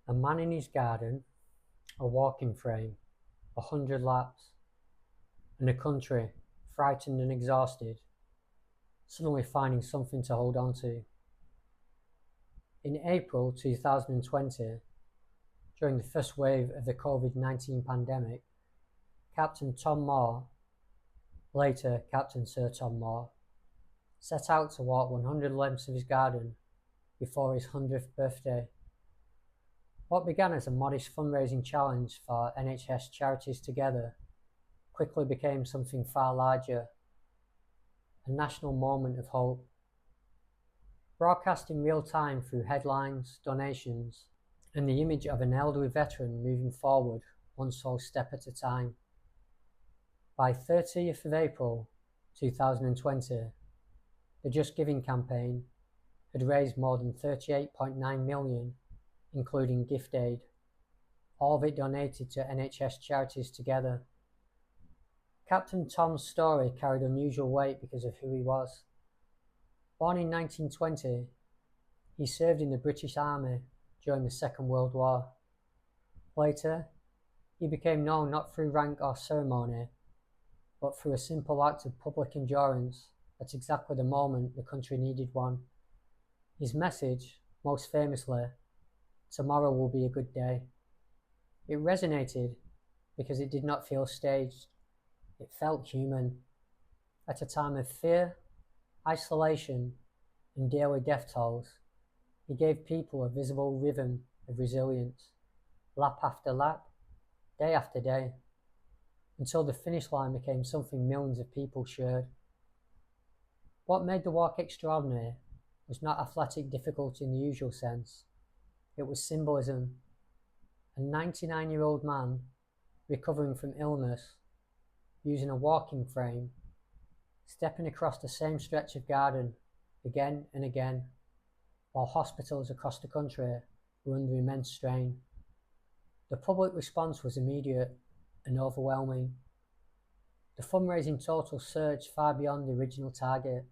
A man in his garden, a walking frame, 100 laps, and a country, frightened and exhausted, suddenly finding something to hold on to. In April 2020, during the first wave of the COVID-19 pandemic, Captain Tom Moore, later Captain Sir Tom Moore, set out to walk 100 lengths of his garden before his 100th birthday. What began as a modest fundraising challenge for NHS Charities Together quickly became something far larger, a national moment of hope. Broadcast in real time through headlines, donations, and the image of an elderly veteran moving forward one sole step at a time. By 30th of April 2020, the Just Giving campaign had raised more than 38.9 million, including gift aid, all of it donated to NHS Charities Together. Captain Tom's story carried unusual weight because of who he was. Born in 1920, he served in the British Army during the Second World War. Later, he became known not through rank or ceremony, but through a simple act of public endurance at exactly the moment the country needed one. His message, most famously, "Tomorrow will be a good day." It resonated because it did not feel staged. It felt human. At a time of fear, isolation, and daily death tolls, he gave people a visible rhythm of resilience, lap after lap, day after day, until the finish line became something millions of people shared. What made the walk extraordinary was not athletic difficulty in the usual sense. It was symbolism. A 99-year-old man recovering from illness, using a walking frame, stepping across the same stretch of garden again and again, while hospitals across the country were under immense strain. The public response was immediate and overwhelming. The fundraising total surged far beyond the original target.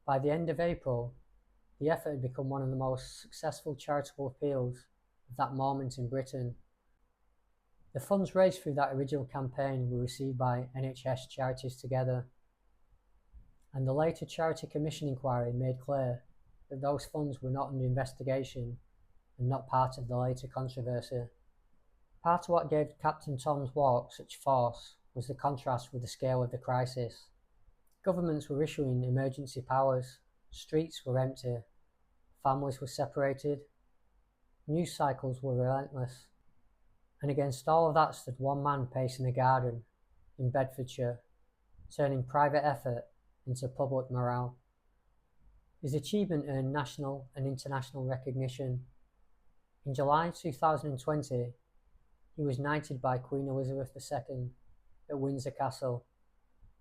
By the end of April, the effort had become one of the most successful charitable appeals of that moment in Britain. The funds raised through that original campaign were received by NHS Charities Together, and the later Charity Commission inquiry made clear that those funds were not under investigation and not part of the later controversy. Part of what gave Captain Tom's walk such force was the contrast with the scale of the crisis. Governments were issuing emergency powers, streets were empty, families were separated, news cycles were relentless, and against all of that stood one man pacing a garden in Bedfordshire, turning private effort into public morale. His achievement earned national and international recognition. In July 2020, he was knighted by Queen Elizabeth II at Windsor Castle.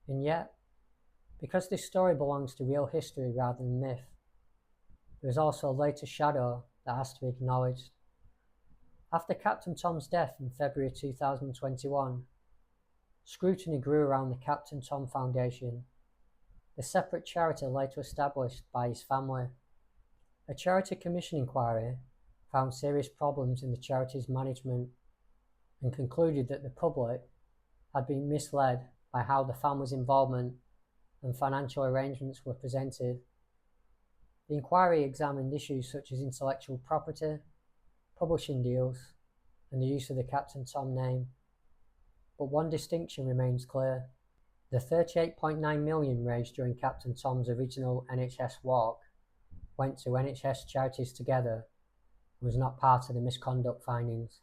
And yet, because this story belongs to real history rather than myth, there is also a later shadow that has to be acknowledged. After Captain Tom's death in February 2021, scrutiny grew around the Captain Tom Foundation, the separate charity later established by his family. A Charity Commission inquiry found serious problems in the charity's management and concluded that the public had been misled by how the family's involvement and financial arrangements were presented. The inquiry examined issues such as intellectual property, publishing deals, and the use of the Captain Tom name. But one distinction remains clear. The 38.9 million raised during Captain Tom's original NHS walk went to NHS Charities Together and was not part of the misconduct findings.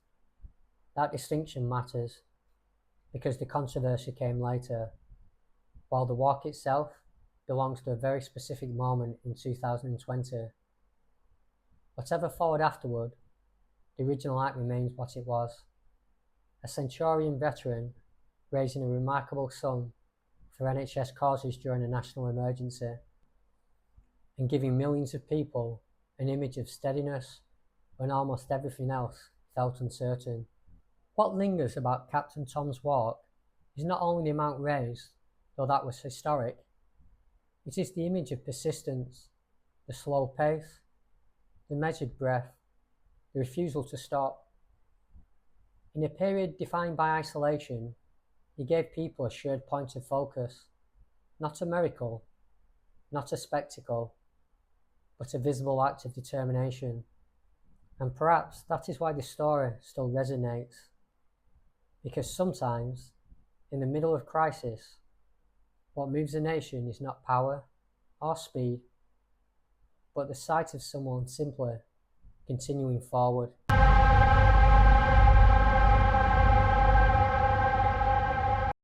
That distinction matters because the controversy came later, while the walk itself belongs to a very specific moment in 2020. Whatever followed afterward, the original act remains what it was. A centenarian veteran raising a remarkable sum for NHS causes during a national emergency, and giving millions of people an image of steadiness when almost everything else felt uncertain. What lingers about Captain Tom's walk is not only the amount raised, though that was historic, it is the image of persistence, the slow pace, the measured breath, the refusal to stop. In a period defined by isolation, he gave people a shared point of focus, not a miracle, not a spectacle, but a visible act of determination. And perhaps that is why the story still resonates, because sometimes, in the middle of crisis, what moves a nation is not power or speed, but the sight of someone simply continuing forward.